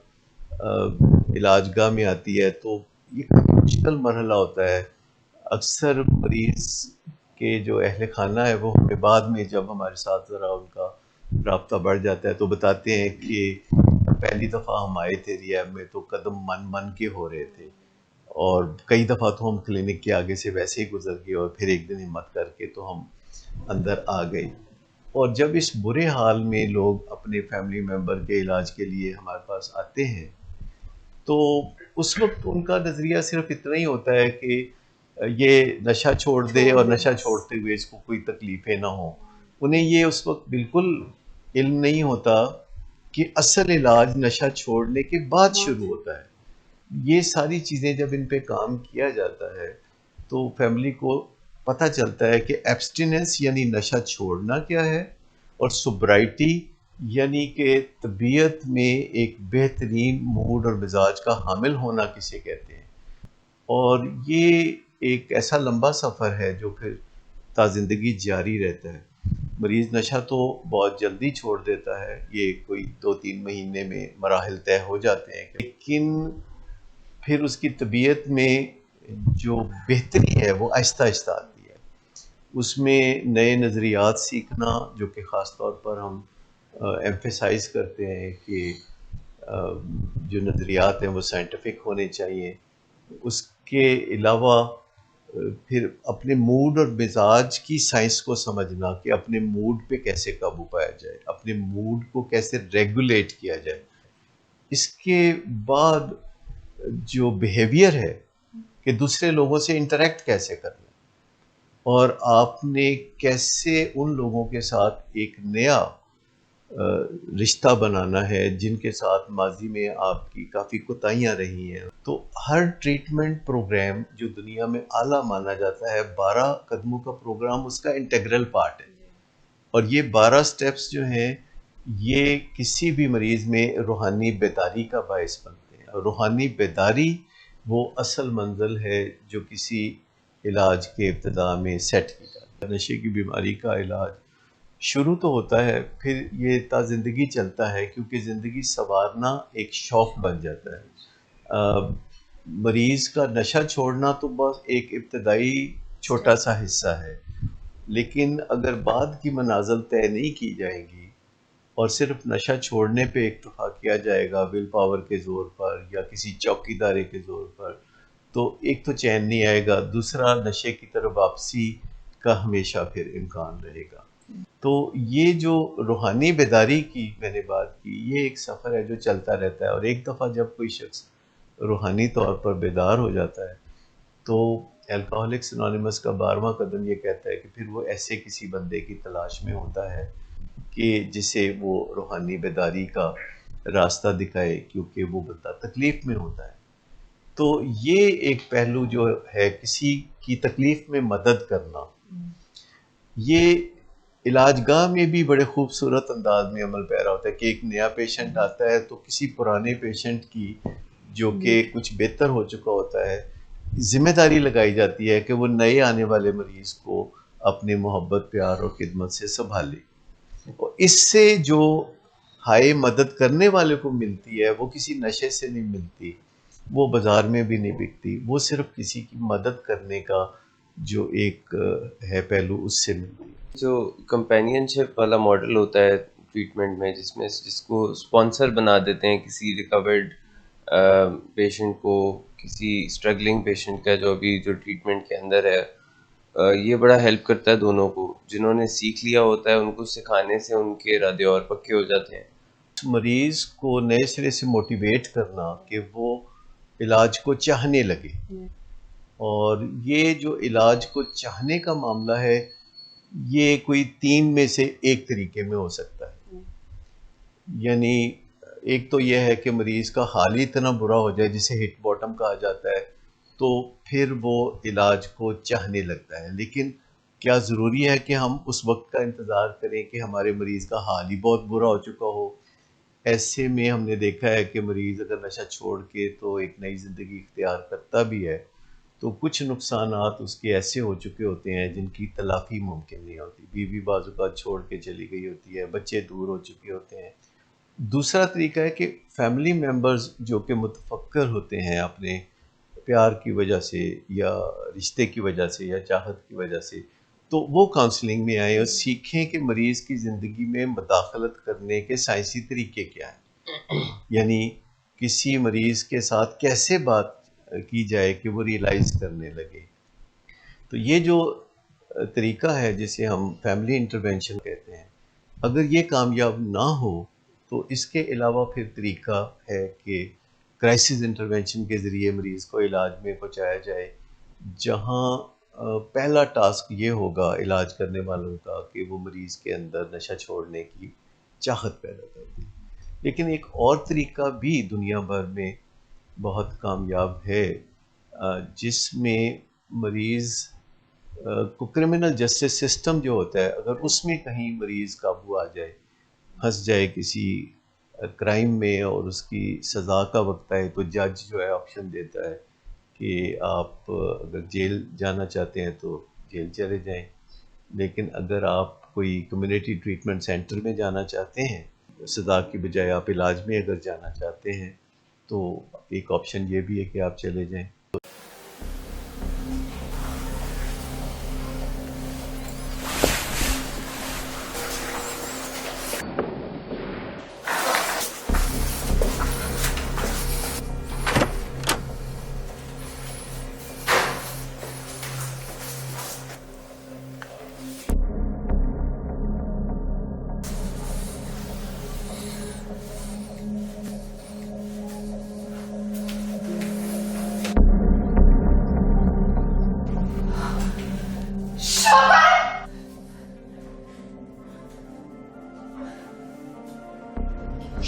علاج گاہ میں آتی ہے تو یہ کافی مشکل مرحلہ ہوتا ہے. اکثر مریض کے جو اہل خانہ ہے وہ ہمیں بعد میں جب ہمارے ساتھ ذرا ان کا رابطہ بڑھ جاتا ہے تو بتاتے ہیں کہ پہلی دفعہ ہم آئے تھے ریاب میں تو قدم من کے ہو رہے تھے، اور کئی دفعہ تو ہم کلینک کے آگے سے ویسے ہی گزر گئے اور پھر ایک دن ہمت کر کے تو ہم اندر آ گئے. اور جب اس برے حال میں لوگ اپنے فیملی ممبر کے علاج کے لیے ہمارے پاس آتے ہیں تو اس وقت ان کا نظریہ صرف اتنا ہی ہوتا ہے کہ یہ نشہ چھوڑ دے اور نشہ چھوڑتے ہوئے اس کو کوئی تکلیفیں نہ ہوں. انہیں یہ اس وقت بالکل علم نہیں ہوتا کہ اصل علاج نشہ چھوڑنے کے بعد شروع ہوتا ہے. یہ ساری چیزیں جب ان پہ کام کیا جاتا ہے تو فیملی کو پتہ چلتا ہے کہ ایبسٹیننس یعنی نشہ چھوڑنا کیا ہے، اور سوبرائٹی یعنی کہ طبیعت میں ایک بہترین موڈ اور مزاج کا حامل ہونا کسے کہتے ہیں. اور یہ ایک ایسا لمبا سفر ہے جو پھر تا زندگی جاری رہتا ہے. مریض نشہ تو بہت جلدی چھوڑ دیتا ہے، یہ کوئی 2-3 مہینے میں مراحل طے ہو جاتے ہیں، لیکن پھر اس کی طبیعت میں جو بہتری ہے وہ آہستہ آہستہ آتی ہے. اس میں نئے نظریات سیکھنا جو کہ خاص طور پر ہم ایمفیسائز کرتے ہیں کہ جو نظریات ہیں وہ سائنٹیفک ہونے چاہیے. اس کے علاوہ پھر اپنے موڈ اور مزاج کی سائنس کو سمجھنا کہ اپنے موڈ پہ کیسے قابو پایا جائے، اپنے موڈ کو کیسے ریگولیٹ کیا جائے. اس کے بعد جو بیہیویئر ہے کہ دوسرے لوگوں سے انٹریکٹ کیسے کرنا، اور آپ نے کیسے ان لوگوں کے ساتھ ایک نیا رشتہ بنانا ہے جن کے ساتھ ماضی میں آپ کی کافی کوتاہیاں رہی ہیں. تو ہر ٹریٹمنٹ پروگرام جو دنیا میں اعلیٰ مانا جاتا ہے، 12 قدموں کا پروگرام اس کا انٹیگرل پارٹ ہے. اور یہ 12 سٹیپس جو ہیں یہ کسی بھی مریض میں روحانی بیداری کا باعث بنتے ہیں. اور روحانی بیداری وہ اصل منزل ہے جو کسی علاج کے ابتدا میں سیٹ کی جاتی ہے. نشے کی بیماری کا علاج شروع تو ہوتا ہے، پھر یہ تا زندگی چلتا ہے کیونکہ زندگی سنوارنا ایک شوق بن جاتا ہے. مریض کا نشہ چھوڑنا تو بس ایک ابتدائی چھوٹا سا حصہ ہے، لیکن اگر بعد کی منازل طے نہیں کی جائیں گی اور صرف نشہ چھوڑنے پہ اکتفا کیا جائے گا ول پاور کے زور پر یا کسی چوکی دارے کے زور پر، تو ایک تو چین نہیں آئے گا، دوسرا نشے کی طرف واپسی کا ہمیشہ پھر امکان رہے گا. تو یہ جو روحانی بیداری کی میں نے بات کی، یہ ایک سفر ہے جو چلتا رہتا ہے. اور ایک دفعہ جب کوئی شخص روحانی طور پر بیدار ہو جاتا ہے تو الکوہولکس انانیمس کا 12واں قدم یہ کہتا ہے کہ پھر وہ ایسے کسی بندے کی تلاش میں ہوتا ہے کہ جسے وہ روحانی بیداری کا راستہ دکھائے، کیونکہ وہ بندہ تکلیف میں ہوتا ہے. تو یہ ایک پہلو جو ہے کسی کی تکلیف میں مدد کرنا، یہ علاج گاہ میں بھی بڑے خوبصورت انداز میں عمل پیرا ہوتا ہے کہ ایک نیا پیشنٹ آتا ہے تو کسی پرانے پیشنٹ کی جو کہ کچھ بہتر ہو چکا ہوتا ہے ذمہ داری لگائی جاتی ہے کہ وہ نئے آنے والے مریض کو اپنے محبت، پیار اور خدمت سے سنبھالے. اور اس سے جو ہائے مدد کرنے والے کو ملتی ہے وہ کسی نشے سے نہیں ملتی، وہ بازار میں بھی نہیں بکتی، وہ صرف کسی کی مدد کرنے کا جو ایک ہے پہلو اس سے ملتی ہے. جو کمپینین شپ والا ماڈل ہوتا ہے ٹریٹمنٹ میں، جس کو اسپانسر بنا دیتے ہیں کسی ریکورڈ پیشنٹ کو، کسی اسٹرگلنگ پیشنٹ کا جو ابھی جو ٹریٹمنٹ کے اندر ہے، یہ بڑا ہیلپ کرتا ہے دونوں کو. جنہوں نے سیکھ لیا ہوتا ہے ان کو سکھانے سے ان کے ارادے اور پکے ہو جاتے ہیں. مریض کو نئے سرے سے موٹیویٹ کرنا کہ وہ علاج کو چاہنے لگے، اور یہ جو علاج کو چاہنے کا معاملہ ہے یہ کوئی 3 میں سے ایک طریقے میں ہو سکتا ہے. یعنی ایک تو یہ ہے کہ مریض کا حال ہی اتنا برا ہو جائے جسے ہٹ باٹم کہا جاتا ہے، تو پھر وہ علاج کو چاہنے لگتا ہے. لیکن کیا ضروری ہے کہ ہم اس وقت کا انتظار کریں کہ ہمارے مریض کا حال ہی بہت برا ہو چکا ہو؟ ایسے میں ہم نے دیکھا ہے کہ مریض اگر نشہ چھوڑ کے تو ایک نئی زندگی اختیار کرتا بھی ہے تو کچھ نقصانات اس کے ایسے ہو چکے ہوتے ہیں جن کی تلافی ممکن نہیں ہوتی. بیوی بعض اوقات چھوڑ کے چلی گئی ہوتی ہے، بچے دور ہو چکے ہوتے ہیں، دوسرا طریقہ ہے کہ فیملی ممبرز جو کہ متفکر ہوتے ہیں اپنے پیار کی وجہ سے یا رشتے کی وجہ سے یا چاہت کی وجہ سے، تو وہ کاؤنسلنگ میں آئیں اور سیکھیں کہ مریض کی زندگی میں مداخلت کرنے کے سائنسی طریقے کیا ہیں، یعنی کسی مریض کے ساتھ کیسے بات کی جائے کہ وہ ریئلائز کرنے لگے۔ تو یہ جو طریقہ ہے جسے ہم فیملی انٹرونشن کہتے ہیں، اگر یہ کامیاب نہ ہو تو اس کے علاوہ پھر طریقہ ہے کہ کرائسس انٹرونشن کے ذریعے مریض کو علاج میں پہنچایا جائے، جہاں پہلا ٹاسک یہ ہوگا علاج کرنے والوں کا کہ وہ مریض کے اندر نشہ چھوڑنے کی چاہت پیدا کر دیں۔ لیکن ایک اور طریقہ بھی دنیا بھر میں بہت کامیاب ہے، جس میں مریض کو کرمنل جسٹس سسٹم جو ہوتا ہے، اگر اس میں کہیں مریض قابو آ جائے، پھنس جائے کسی کرائم میں اور اس کی سزا کا وقت آئے، تو جج جو ہے آپشن دیتا ہے کہ آپ اگر جیل جانا چاہتے ہیں تو جیل چلے جائیں، لیکن اگر آپ کوئی کمیونٹی ٹریٹمنٹ سینٹر میں جانا چاہتے ہیں، سزا کی بجائے آپ علاج میں اگر جانا چاہتے ہیں تو ایک آپشن یہ بھی ہے کہ آپ چلے جائیں۔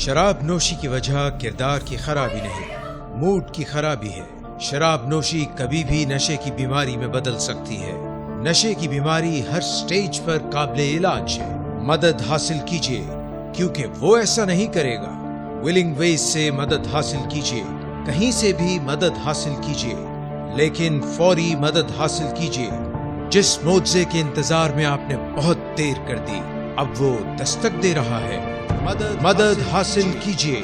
شراب نوشی کی وجہ کردار کی خرابی نہیں، موڈ کی خرابی ہے۔ شراب نوشی کبھی بھی نشے کی بیماری میں بدل سکتی ہے۔ نشے کی بیماری ہر سٹیج پر قابل علاج ہے۔ مدد حاصل کیجیے، کیونکہ وہ ایسا نہیں کرے گا۔ ولنگ ویز سے مدد حاصل کیجیے، کہیں سے بھی مدد حاصل کیجیے، لیکن فوری مدد حاصل کیجیے۔ جس معجزے کے انتظار میں آپ نے بہت دیر کر دی، اب وہ دستک دے رہا ہے۔ مدد حاصل کیجیے،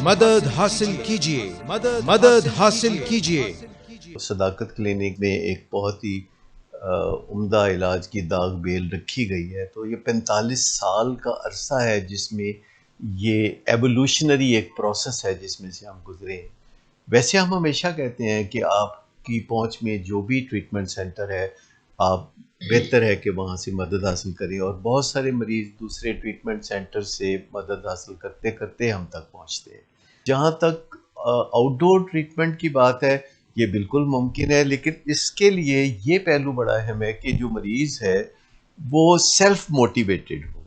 مدد حاصل کیجیے، مدد حاصل کیجیے۔ صداقت کلینک میں ایک بہت ہی عمدہ علاج کی داغ بیل رکھی گئی ہے، تو یہ 45 سال کا عرصہ ہے جس میں یہ ایوولوشنری ایک پروسیس ہے جس میں سے ہم گزرے ہیں۔ ویسے ہم ہمیشہ کہتے ہیں کہ آپ کی پہنچ میں جو بھی ٹریٹمنٹ سینٹر ہے، آپ بہتر ہے کہ وہاں سے مدد حاصل کریں، اور بہت سارے مریض دوسرے ٹریٹمنٹ سینٹر سے مدد حاصل کرتے کرتے ہم تک پہنچتے ہیں۔ جہاں تک آؤٹ ڈور ٹریٹمنٹ کی بات ہے، یہ بالکل ممکن ہے، لیکن اس کے لیے یہ پہلو بڑا اہم ہے کہ جو مریض ہے وہ سیلف موٹیویٹڈ ہو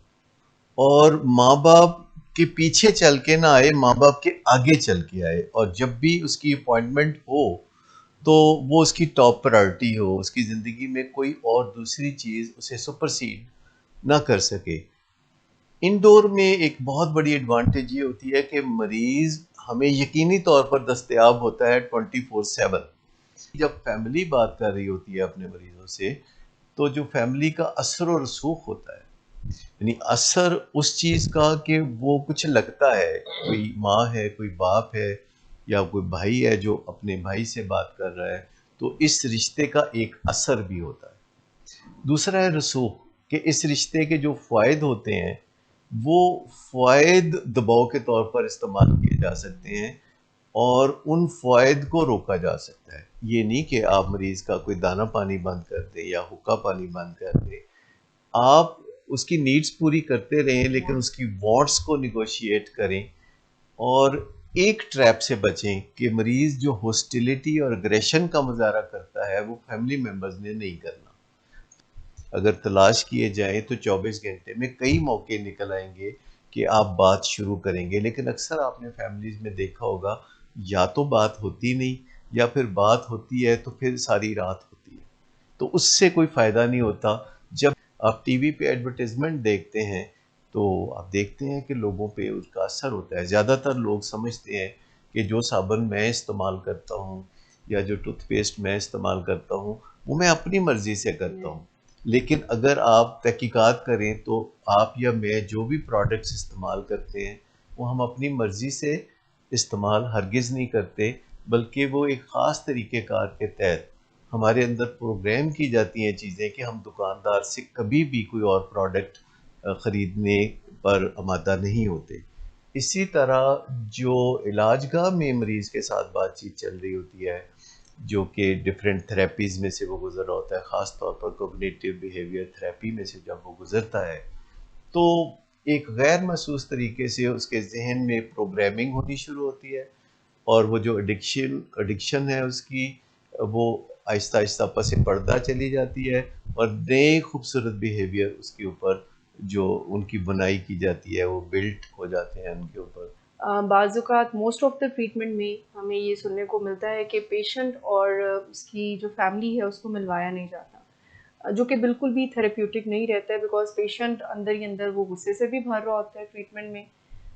اور ماں باپ کے پیچھے چل کے نہ آئے، ماں باپ کے آگے چل کے آئے، اور جب بھی اس کی اپوائنٹمنٹ ہو تو وہ اس کی ٹاپ پرائرٹی ہو، اس کی زندگی میں کوئی اور دوسری چیز اسے سپرسیڈ نہ کر سکے۔ انڈور میں ایک بہت بڑی ایڈوانٹیج یہ ہوتی ہے کہ مریض ہمیں یقینی طور پر دستیاب ہوتا ہے 24/7۔ جب فیملی بات کر رہی ہوتی ہے اپنے مریضوں سے، تو جو فیملی کا اثر و رسوخ ہوتا ہے، یعنی اثر اس چیز کا کہ وہ کچھ لگتا ہے، کوئی ماں ہے، کوئی باپ ہے، یا کوئی بھائی ہے جو اپنے بھائی سے بات کر رہا ہے، تو اس رشتے کا ایک اثر بھی ہوتا ہے۔ دوسرا ہے رسوخ، کہ اس رشتے کے جو فوائد ہوتے ہیں وہ فوائد دباؤ کے طور پر استعمال کیے جا سکتے ہیں اور ان فوائد کو روکا جا سکتا ہے۔ یہ نہیں کہ آپ مریض کا کوئی دانہ پانی بند کر دیں یا حقہ پانی بند کر دیں، آپ اس کی نیڈز پوری کرتے رہیں لیکن اس کی وانٹس کو نیگوشیٹ کریں، اور ایک ٹریپ سے بچیں کہ مریض جو ہوسٹیلیٹی اور اگریشن کا مظاہرہ کرتا ہے وہ فیملی ممبرز نے نہیں کرنا۔ اگر تلاش کیے جائیں تو 24 گھنٹے میں کئی موقع نکل آئیں گے کہ آپ بات شروع کریں گے، لیکن اکثر آپ نے فیملیز میں دیکھا ہوگا یا تو بات ہوتی نہیں، یا پھر بات ہوتی ہے تو پھر ساری رات ہوتی ہے، تو اس سے کوئی فائدہ نہیں ہوتا۔ جب آپ ٹی وی پہ ایڈورٹیزمنٹ دیکھتے ہیں تو آپ دیکھتے ہیں کہ لوگوں پہ اس کا اثر ہوتا ہے۔ زیادہ تر لوگ سمجھتے ہیں کہ جو صابن میں استعمال کرتا ہوں یا جو ٹوتھ پیسٹ میں استعمال کرتا ہوں وہ میں اپنی مرضی سے کرتا ہوں، لیکن اگر آپ تحقیقات کریں تو آپ یا میں جو بھی پروڈکٹس استعمال کرتے ہیں وہ ہم اپنی مرضی سے استعمال ہرگز نہیں کرتے، بلکہ وہ ایک خاص طریقہ کار کے تحت ہمارے اندر پروگرام کی جاتی ہیں چیزیں کہ ہم دکاندار سے کبھی بھی کوئی اور پروڈکٹ خریدنے پر آمادہ نہیں ہوتے۔ اسی طرح جو علاج گاہ میں مریض کے ساتھ بات چیت چل رہی ہوتی ہے، جو کہ ڈفرینٹ تھراپیز میں سے وہ گزر رہا ہوتا ہے، خاص طور پر کوگنیٹیو بیہیویئر تھراپی میں سے جب وہ گزرتا ہے، تو ایک غیر محسوس طریقے سے اس کے ذہن میں پروگرامنگ ہونی شروع ہوتی ہے، اور وہ جو ایڈکشن ہے اس کی، وہ آہستہ آہستہ پس پردہ چلی جاتی ہے، اور نئے خوبصورت بیہیویئر اس کے اوپر جو ان کی بنائی کی جاتی ہے وہ بلٹ ہو جاتے ہیں ان کے اوپر۔ بعض اوقات موسٹ آف دا ٹریٹمنٹ میں ہمیں یہ سننے کو ملتا ہے کہ پیشنٹ اور اس کی جو فیملی ہے اس کو ملوایا نہیں جاتا، جو کہ بالکل بھی تھراپیوٹک نہیں رہتا ہے، بیکاز پیشنٹ اندر ہی اندر وہ غصے سے بھی بھر رہا ہوتا ہے ٹریٹمنٹ میں،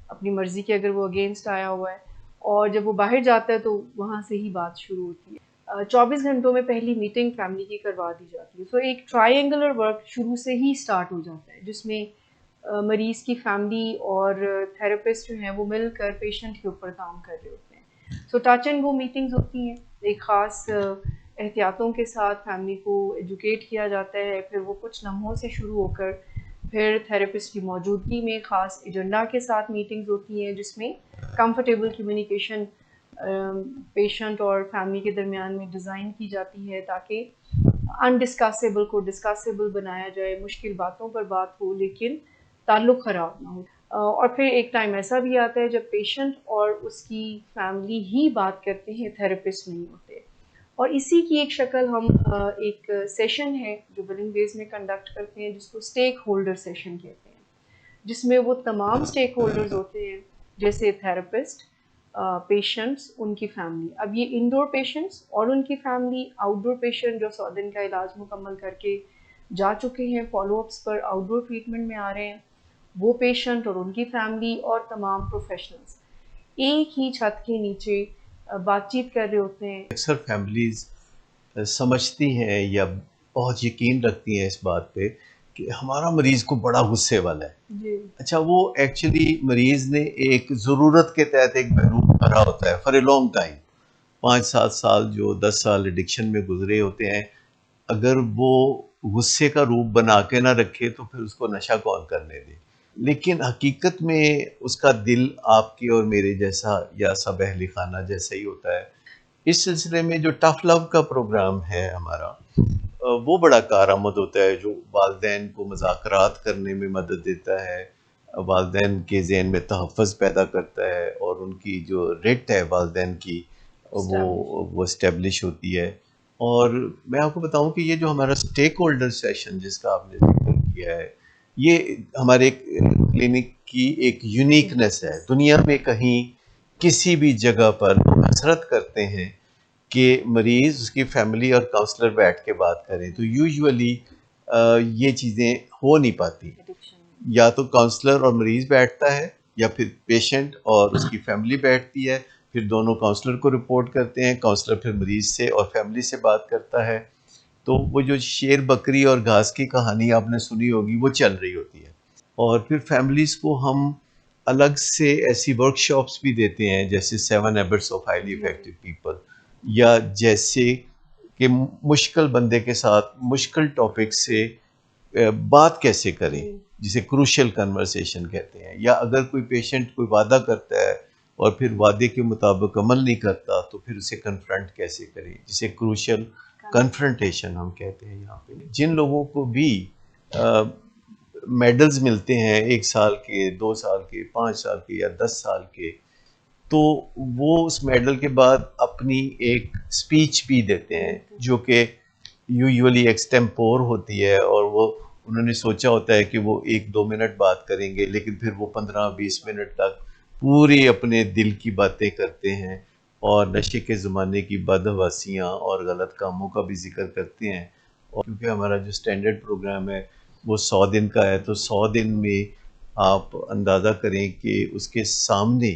اپنی مرضی کے اگر وہ اگینسٹ آیا ہوا ہے، اور جب وہ باہر جاتا ہے تو وہاں سے ہی بات شروع ہوتی ہے۔ 24 گھنٹوں میں پہلی میٹنگ فیملی کی کروا دی جاتی ہے، سو ایک ٹرائی اینگولر ورک شروع سے ہی سٹارٹ ہو جاتا ہے، جس میں مریض کی فیملی اور تھراپسٹ جو ہیں وہ مل کر پیشنٹ کے اوپر کام کر رہے ہوتے ہیں۔ سو ٹچ اینڈ گو میٹنگز ہوتی ہیں، ایک خاص احتیاطوں کے ساتھ فیملی کو ایجوکیٹ کیا جاتا ہے، پھر وہ کچھ لمحوں سے شروع ہو کر پھر تھراپسٹ کی موجودگی میں خاص ایجنڈا کے ساتھ میٹنگز ہوتی ہیں، جس میں کمفرٹیبل کمیونیکیشن پیشنٹ اور فیملی کے درمیان میں ڈیزائن کی جاتی ہے، تاکہ انڈسکسیبل کو ڈسکسیبل بنایا جائے، مشکل باتوں پر بات ہو لیکن تعلق خراب نہ ہو۔ اور پھر ایک ٹائم ایسا بھی آتا ہے جب پیشنٹ اور اس کی فیملی ہی بات کرتے ہیں، تھراپسٹ نہیں ہوتے، اور اسی کی ایک شکل ہم ایک سیشن ہے جو بلنگ بیز میں کنڈکٹ کرتے ہیں، جس کو اسٹیک ہولڈر سیشن کہتے ہیں، جس میں وہ تمام اسٹیک ہولڈرز ہوتے ہیں، جیسے تھراپسٹ، پیشنٹس، ان کی فیملی۔ اب یہ انڈور پیشنٹس اور ان کی فیملی، آؤٹ ڈور پیشنٹ جو 100 دن کا علاج مکمل کر کے جا چکے ہیں، فالو اپس پر آؤٹ ڈور ٹریٹمنٹ میں آ رہے ہیں، وہ پیشنٹ اور ان کی فیملی اور تمام پروفیشنلز ایک ہی چھت کے نیچے بات چیت کر رہے ہوتے ہیں۔ اکثر فیملیز سمجھتی ہیں یا بہت یقین رکھتی ہیں اس بات پہ کہ ہمارا مریض کو بڑا غصے والا ہے۔ جی اچھا، وہ ایکچولی مریض نے ایک ضرورت کے تحت ایک محروم بھرا ہوتا ہے فار اے لانگ ٹائم، 5-7 سال جو 10 سال ایڈکشن میں گزرے ہوتے ہیں، اگر وہ غصے کا روپ بنا کے نہ رکھے تو پھر اس کو نشہ کون کرنے دے۔ لیکن حقیقت میں اس کا دل آپ کے اور میرے جیسا یا سب اہل خانہ جیسا ہی ہوتا ہے۔ اس سلسلے میں جو ٹف لو کا پروگرام ہے ہمارا، وہ بڑا کارآمد ہوتا ہے، جو والدین کو مذاکرات کرنے میں مدد دیتا ہے، والدین کے ذہن میں تحفظ پیدا کرتا ہے، اور ان کی جو ریٹ ہے والدین کی وہ اسٹیبلش ہوتی ہے۔ اور میں آپ کو بتاؤں کہ یہ جو ہمارا اسٹیک ہولڈر سیشن جس کا آپ نے ذکر کیا ہے، یہ ہمارے کلینک کی ایک یونیکنیس ہے۔ دنیا میں کہیں کسی بھی جگہ پر ہم حسرت کرتے ہیں کہ مریض، اس کی فیملی اور کاؤنسلر بیٹھ کے بات کریں، تو یوزولی یہ چیزیں ہو نہیں پاتی۔ یا تو کاؤنسلر اور مریض بیٹھتا ہے، یا پھر پیشنٹ اور اس کی فیملی بیٹھتی ہے، پھر دونوں کاؤنسلر کو رپورٹ کرتے ہیں، کاؤنسلر پھر مریض سے اور فیملی سے بات کرتا ہے۔ تو وہ جو شیر بکری اور گھاس کی کہانی آپ نے سنی ہوگی وہ چل رہی ہوتی ہے۔ اور پھر فیملیز کو ہم الگ سے ایسی ورک شاپس بھی دیتے ہیں، جیسے 7 habits of highly effective people, یا جیسے کہ مشکل بندے کے ساتھ مشکل ٹاپک سے بات کیسے کریں، جسے کروشل کنورسیشن کہتے ہیں۔ یا اگر کوئی پیشنٹ کوئی وعدہ کرتا ہے اور پھر وعدے کے مطابق عمل نہیں کرتا، تو پھر اسے کنفرنٹ کیسے کریں، جسے کروشل کنفرنٹیشن ہم کہتے ہیں یہاں پہ۔ جن لوگوں کو بھی میڈلز ملتے ہیں 1 سال کے، 2 سال کے، 5 سال کے یا 10 سال کے، تو وہ اس میڈل کے بعد اپنی ایک اسپیچ بھی دیتے ہیں، جو کہ یوزولی ایکسٹیمپور ہوتی ہے، اور وہ انہوں نے سوچا ہوتا ہے کہ وہ 1-2 منٹ بات کریں گے، لیکن پھر وہ 15-20 منٹ تک پوری اپنے دل کی باتیں کرتے ہیں، اور نشے کے زمانے کی بدحواسیاں اور غلط کاموں کا بھی ذکر کرتے ہیں۔ اور کیونکہ ہمارا جو اسٹینڈرڈ پروگرام ہے وہ 100 دن کا ہے، تو 100 دن میں آپ اندازہ کریں کہ اس کے سامنے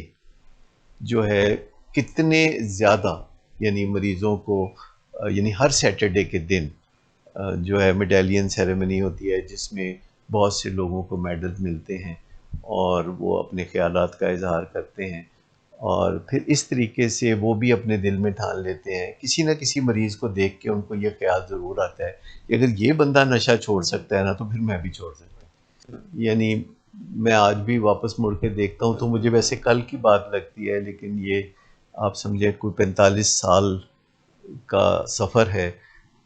جو ہے کتنے زیادہ، یعنی مریضوں کو، یعنی ہر سیٹرڈے کے دن جو ہے میڈالین سیریمنی ہوتی ہے، جس میں بہت سے لوگوں کو میڈل ملتے ہیں، اور وہ اپنے خیالات کا اظہار کرتے ہیں، اور پھر اس طریقے سے وہ بھی اپنے دل میں ٹھان لیتے ہیں. کسی نہ کسی مریض کو دیکھ کے ان کو یہ خیال ضرور آتا ہے کہ اگر یہ بندہ نشہ چھوڑ سکتا ہے نا تو پھر میں بھی چھوڑ سکتا ہوں. یعنی میں آج بھی واپس مڑ کے دیکھتا ہوں تو مجھے ویسے کل کی بات لگتی ہے، لیکن یہ آپ سمجھیں کوئی 45 سال کا سفر ہے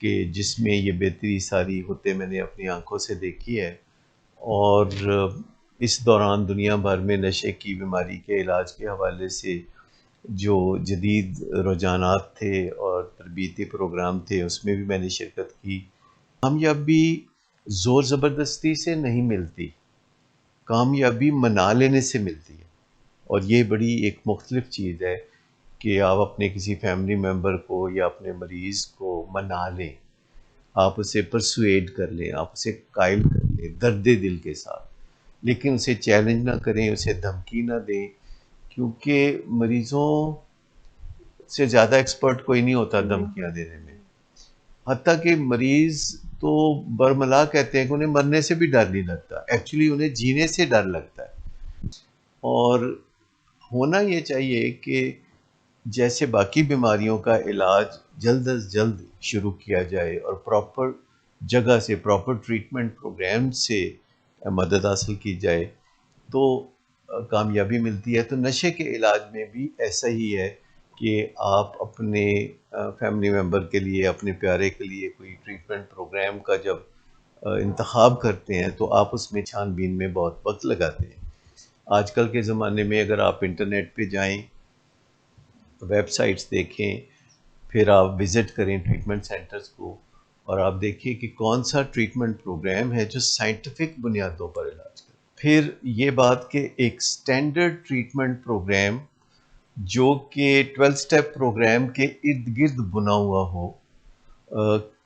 کہ جس میں یہ بہتری ساری ہوتے میں نے اپنی آنکھوں سے دیکھی ہے. اور اس دوران دنیا بھر میں نشے کی بیماری کے علاج کے حوالے سے جو جدید رجحانات تھے اور تربیتی پروگرام تھے اس میں بھی میں نے شرکت کی. کامیابی زور زبردستی سے نہیں ملتی، کامیابی منا لینے سے ملتی ہے. اور یہ بڑی ایک مختلف چیز ہے کہ آپ اپنے کسی فیملی ممبر کو یا اپنے مریض کو منا لیں، آپ اسے پرسویڈ کر لیں، آپ اسے قائل کر لیں درد دل کے ساتھ، لیکن اسے چیلنج نہ کریں، اسے دھمکی نہ دیں، کیونکہ مریضوں سے زیادہ ایکسپرٹ کوئی نہیں ہوتا دھمکیاں دینے میں. حتیٰ کہ مریض تو برملا کہتے ہیں کہ انہیں مرنے سے بھی ڈر نہیں لگتا، ایکچولی انہیں جینے سے ڈر لگتا ہے. اور ہونا یہ چاہیے کہ جیسے باقی بیماریوں کا علاج جلد از جلد شروع کیا جائے اور پراپر جگہ سے پراپر ٹریٹمنٹ پروگرام سے مدد حاصل کی جائے تو کامیابی ملتی ہے. تو نشے کے علاج میں بھی ایسا ہی ہے کہ آپ اپنے فیملی ممبر کے لیے، اپنے پیارے کے لیے کوئی ٹریٹمنٹ پروگرام کا جب انتخاب کرتے ہیں تو آپ اس میں چھان بین میں بہت وقت لگاتے ہیں. آج کل کے زمانے میں اگر آپ انٹرنیٹ پہ جائیں، ویب سائٹس دیکھیں، پھر آپ وزٹ کریں ٹریٹمنٹ سینٹرز کو، اور آپ دیکھیے کہ کون سا ٹریٹمنٹ پروگرام ہے جو سائنٹیفک بنیادوں پر علاج کرے. پھر یہ بات کہ ایک سٹینڈرڈ ٹریٹمنٹ پروگرام جو کہ 12 سٹیپ پروگرام کے ارد گرد بنا ہوا ہو،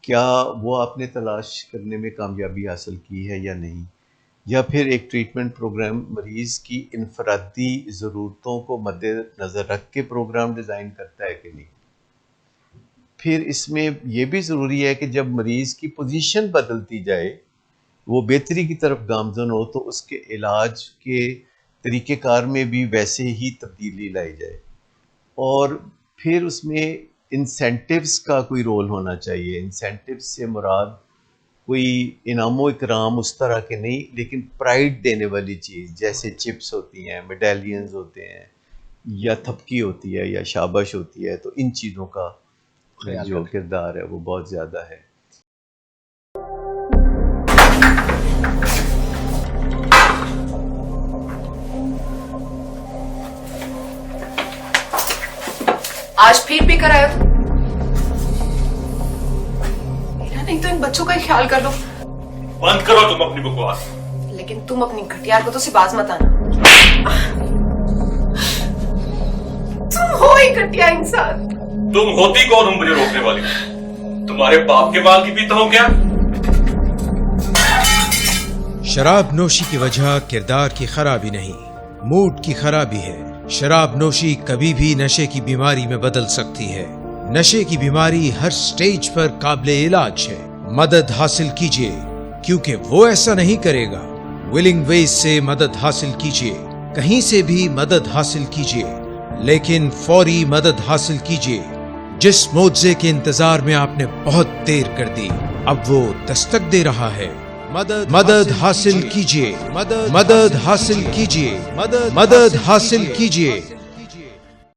کیا وہ آپ نے تلاش کرنے میں کامیابی حاصل کی ہے یا نہیں؟ یا پھر ایک ٹریٹمنٹ پروگرام مریض کی انفرادی ضرورتوں کو مد نظر رکھ کے پروگرام ڈیزائن کرتا ہے کہ نہیں؟ پھر اس میں یہ بھی ضروری ہے کہ جب مریض کی پوزیشن بدلتی جائے، وہ بہتری کی طرف گامزن ہو، تو اس کے علاج کے طریقہ کار میں بھی ویسے ہی تبدیلی لائی جائے. اور پھر اس میں انسینٹیوز کا کوئی رول ہونا چاہیے. انسینٹیوز سے مراد کوئی انعام و اکرام اس طرح کے نہیں، لیکن پرائیڈ دینے والی چیز، جیسے چپس ہوتی ہیں، میڈالینز ہوتے ہیں، یا تھپکی ہوتی ہے، یا شابش ہوتی ہے. تو ان چیزوں کا جو کردار ہے وہ بہت زیادہ ہے. آج پھر بھی کرایا تھا میرا نہیں تو ان بچوں کا ہی خیال کر لو. بند کرو تم اپنی بکواس. لیکن تم اپنی گھٹیار کو تو سے باز مت آنا. تم ہو ہی گھٹیا انسان. تم ہوتی کون ہو مجھے روکنے والی؟ تمہارے باپ کے بال کی پیتا ہوں کیا؟ شراب نوشی کی وجہ کردار کی خرابی نہیں، موڈ کی خرابی ہے. شراب نوشی کبھی بھی نشے کی بیماری میں بدل سکتی ہے. نشے کی بیماری ہر سٹیج پر قابل علاج ہے. مدد حاصل کیجیے، کیونکہ وہ ایسا نہیں کرے گا. ولنگ ویز سے مدد حاصل کیجیے، کہیں سے بھی مدد حاصل کیجیے، لیکن فوری مدد حاصل کیجیے. جس معجزے کے انتظار میں آپ نے بہت دیر کر دی، اب وہ دستک دے رہا ہے. مدد حاصل کیجیے، مدد حاصل کیجیے، مدد حاصل کیجیے.